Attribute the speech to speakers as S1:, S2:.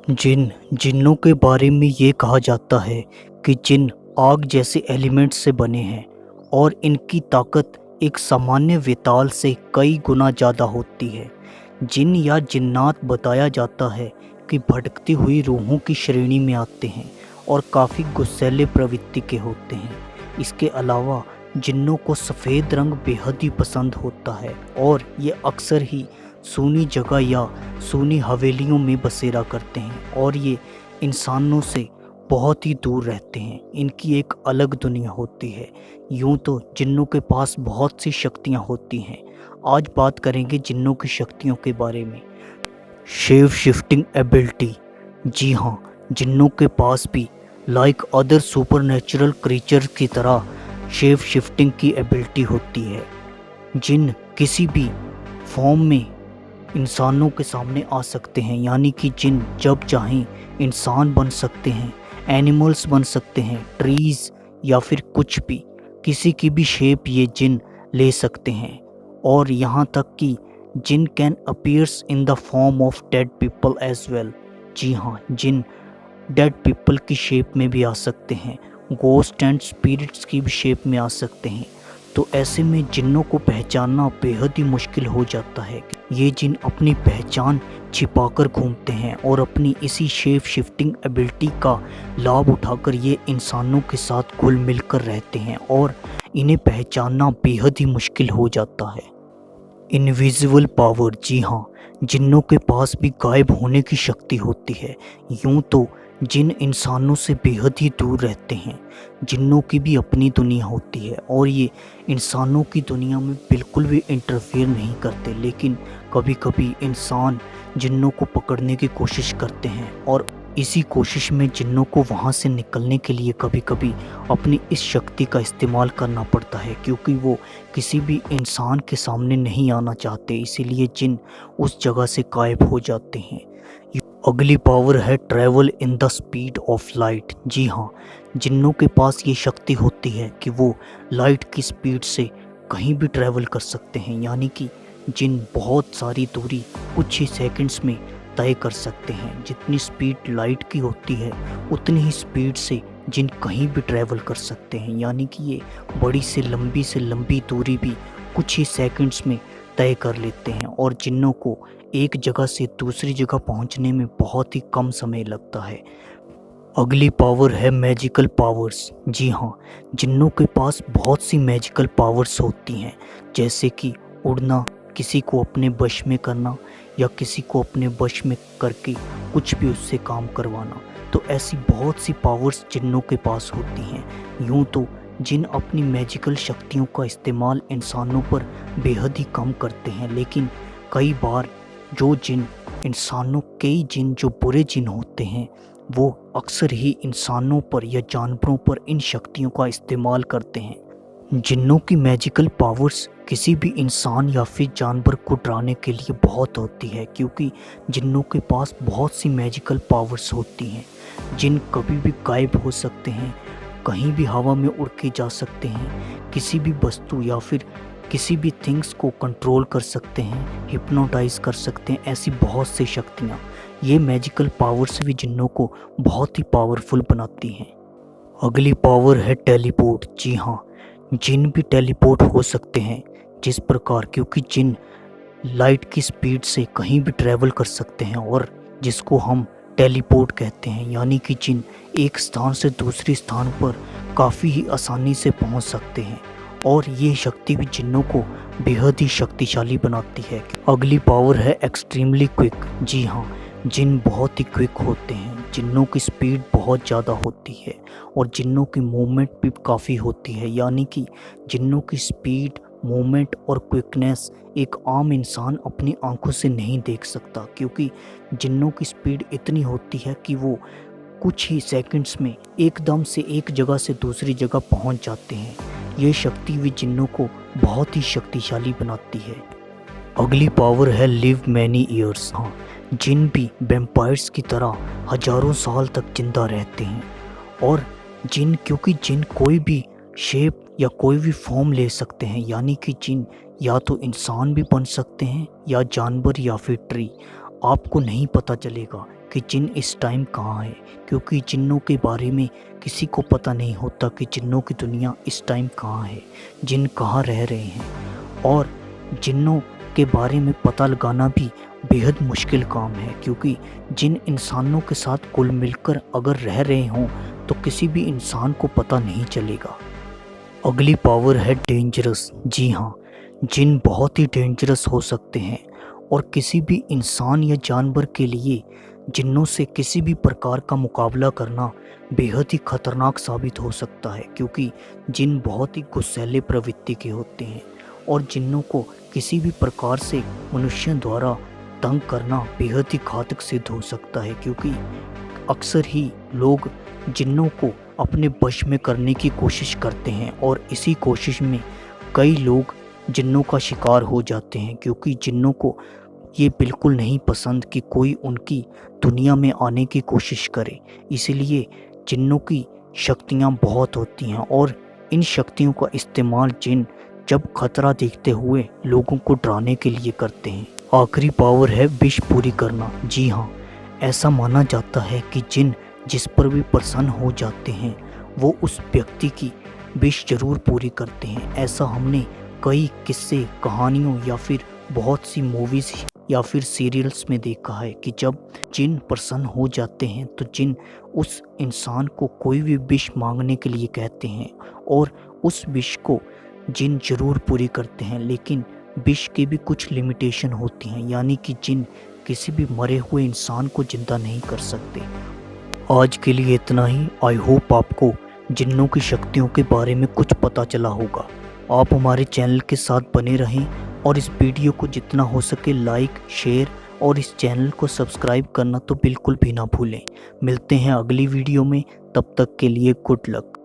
S1: जिन्नों के बारे में ये कहा जाता है कि जिन्न आग जैसे एलिमेंट से बने हैं और इनकी ताकत एक सामान्य वेताल से कई गुना ज़्यादा होती है। जिन्न या जिन्नात बताया जाता है कि भटकती हुई रूहों की श्रेणी में आते हैं और काफ़ी गुस्सैले प्रवृत्ति के होते हैं। इसके अलावा जिन्नों को सफ़ेद रंग बेहद ही पसंद होता है और ये अक्सर ही सूनी जगह या सूनी हवेलियों में बसेरा करते हैं और ये इंसानों से बहुत ही दूर रहते हैं। इनकी एक अलग दुनिया होती है। यूं तो जिन्नों के पास बहुत सी शक्तियां होती हैं। आज बात करेंगे जिन्नों की शक्तियों के बारे में। Shape shifting ability. जी हाँ, जिन्नों के पास भी लाइक अदर सुपरनेचुरल क्रीचर की तरह शेप शिफ्टिंग की एबिलिटी होती है। जिन्न किसी भी फॉर्म में इंसानों के सामने आ सकते हैं, यानी कि जिन्न जब चाहें इंसान बन सकते हैं, एनिमल्स बन सकते हैं, ट्रीज़ या फिर कुछ भी, किसी की भी शेप ये जिन्न ले सकते हैं। और यहाँ तक कि जिन्न can appears in the form of dead people as well. जी हाँ, जिन्न डेड पीपल की शेप में भी आ सकते हैं, गोस्ट एंड स्पिरिट्स की भी शेप में आ सकते हैं। तो ऐसे में जिन्नों को पहचानना बेहद ही मुश्किल हो जाता है। ये जिन्न अपनी पहचान छिपाकर घूमते हैं और अपनी इसी शेप शिफ्टिंग एबिलिटी का लाभ उठाकर ये इंसानों के साथ घुल मिलकर रहते हैं और इन्हें पहचानना बेहद ही मुश्किल हो जाता है। Invisible power. जी हाँ, जिन्नों के पास भी गायब होने की शक्ति होती है। यूं तो जिन्न इंसानों से बेहद ही दूर रहते हैं। जिन्नों की भी अपनी दुनिया होती है और ये इंसानों की दुनिया में बिल्कुल भी इंटरफेयर नहीं करते, लेकिन कभी कभी इंसान जिन्नों को पकड़ने की कोशिश करते हैं और इसी कोशिश में जिन्नों को वहाँ से निकलने के लिए कभी कभी अपनी इस शक्ति का इस्तेमाल करना पड़ता है, क्योंकि वो किसी भी इंसान के सामने नहीं आना चाहते। इसीलिए जिन्न उस जगह से गायब हो जाते हैं। अगली पावर है travel in the speed of light. जी हाँ, जिन्नों के पास ये शक्ति होती है कि वो लाइट की स्पीड से कहीं भी ट्रैवल कर सकते हैं, यानी कि जिन्न बहुत सारी दूरी कुछ ही सेकंड्स में तय कर सकते हैं। जितनी स्पीड लाइट की होती है उतनी ही स्पीड से जिन्न कहीं भी ट्रैवल कर सकते हैं, यानी कि ये बड़ी से लंबी दूरी भी कुछ ही सेकंड्स में तय कर लेते हैं और जिन्नों को एक जगह से दूसरी जगह पहुंचने में बहुत ही कम समय लगता है। अगली पावर है मैजिकल पावर्स। जी हाँ, जिन्नों के पास बहुत सी मैजिकल पावर्स होती हैं, जैसे कि उड़ना, किसी को अपने वश में करना या किसी को अपने वश में करके कुछ भी उससे काम करवाना। तो ऐसी बहुत सी पावर्स जिन्नों के पास होती हैं। यूं तो जिन्न अपनी मैजिकल शक्तियों का इस्तेमाल इंसानों पर बेहद ही कम करते हैं, लेकिन कई बार कई जिन्न जो बुरे जिन्न होते हैं वो अक्सर ही इंसानों पर या जानवरों पर इन शक्तियों का इस्तेमाल करते हैं। जिन्नों की मैजिकल पावर्स किसी भी इंसान या फिर जानवर को डराने के लिए बहुत होती है, क्योंकि जिन्नों के पास बहुत सी मैजिकल पावर्स होती हैं। जिन्न कभी भी गायब हो सकते हैं, कहीं भी हवा में उड़ के जा सकते हैं, किसी भी वस्तु या फिर किसी भी थिंग्स को कंट्रोल कर सकते हैं, हिप्नोटाइज कर सकते हैं। ऐसी बहुत सी शक्तियाँ, ये मैजिकल पावर्स भी जिन्नों को बहुत ही पावरफुल बनाती हैं। अगली पावर है टेलीपोर्ट। जी हाँ, जिन्न भी टेलीपोर्ट हो सकते हैं, जिस प्रकार, क्योंकि जिन्न लाइट की स्पीड से कहीं भी ट्रैवल कर सकते हैं और जिसको हम टेलीपोर्ट कहते हैं, यानी कि जिन्न एक स्थान से दूसरे स्थान पर काफ़ी ही आसानी से पहुंच सकते हैं और ये शक्ति भी जिन्नों को बेहद ही शक्तिशाली बनाती है। अगली पावर है एक्सट्रीमली क्विक। जी हाँ, जिन्न बहुत ही क्विक होते हैं। जिन्नों की स्पीड बहुत ज़्यादा होती है और जिन्नों की मूवमेंट भी काफ़ी होती है, यानी कि जिन्नों की स्पीड, मूवमेंट और क्विकनेस एक आम इंसान अपनी आंखों से नहीं देख सकता, क्योंकि जिन्नों की स्पीड इतनी होती है कि वो कुछ ही सेकंड्स में एकदम से एक जगह से दूसरी जगह पहुंच जाते हैं। ये शक्ति भी जिन्नों को बहुत ही शक्तिशाली बनाती है। अगली पावर है लिव मैनी ईयर्स। हाँ, जिन्न भी वैम्पायर्स की तरह हजारों साल तक जिंदा रहते हैं और क्योंकि जिन्न कोई भी शेप या कोई भी फॉर्म ले सकते हैं, यानी कि जिन्न या तो इंसान भी बन सकते हैं या जानवर या फिर ट्री। आपको नहीं पता चलेगा कि जिन इस टाइम कहाँ है, क्योंकि जिन्नों के बारे में किसी को पता नहीं होता कि जिन्नों की दुनिया इस टाइम कहाँ है, जिन कहाँ रह रहे हैं। और जिन्नों के बारे में पता लगाना भी बेहद मुश्किल काम है, क्योंकि जिन इंसानों के साथ कुल मिलकर अगर रह रहे हों तो किसी भी इंसान को पता नहीं चलेगा। अगली पावर है डेंजरस। जी हाँ, जिन बहुत ही डेंजरस हो सकते हैं और किसी भी इंसान या जानवर के लिए जिन्नों से किसी भी प्रकार का मुकाबला करना बेहद ही खतरनाक साबित हो सकता है, क्योंकि जिन बहुत ही गुस्सैले प्रवृत्ति के होते हैं और जिन्नों को किसी भी प्रकार से मनुष्यों द्वारा तंग करना बेहद ही घातक सिद्ध हो सकता है, क्योंकि अक्सर ही लोग जिन्नों को अपने वश में करने की कोशिश करते हैं और इसी कोशिश में कई लोग जिन्नों का शिकार हो जाते हैं, क्योंकि जिन्नों को ये बिल्कुल नहीं पसंद कि कोई उनकी दुनिया में आने की कोशिश करे। इसीलिए जिन्नों की शक्तियाँ बहुत होती हैं और इन शक्तियों का इस्तेमाल जिन जब खतरा देखते हुए लोगों को डराने के लिए करते हैं। आखिरी पावर है विश पूरी करना। जी हाँ, ऐसा माना जाता है कि जिन जिस पर भी प्रसन्न हो जाते हैं वो उस व्यक्ति की विश जरूर पूरी करते हैं। ऐसा हमने कई किस्से, कहानियों या फिर बहुत सी मूवीज़ या फिर सीरियल्स में देखा है कि जब जिन प्रसन्न हो जाते हैं तो जिन उस इंसान को कोई भी विश मांगने के लिए कहते हैं और उस विश को जिन जरूर पूरी करते हैं। लेकिन विश की भी कुछ लिमिटेशन होती हैं, यानी कि जिन किसी भी मरे हुए इंसान को जिंदा नहीं कर सकते। आज के लिए इतना ही। आई होप आपको जिन्नों की शक्तियों के बारे में कुछ पता चला होगा। आप हमारे चैनल के साथ बने रहें और इस वीडियो को जितना हो सके लाइक, शेयर और इस चैनल को सब्सक्राइब करना तो बिल्कुल भी ना भूलें। मिलते हैं अगली वीडियो में, तब तक के लिए गुड लक।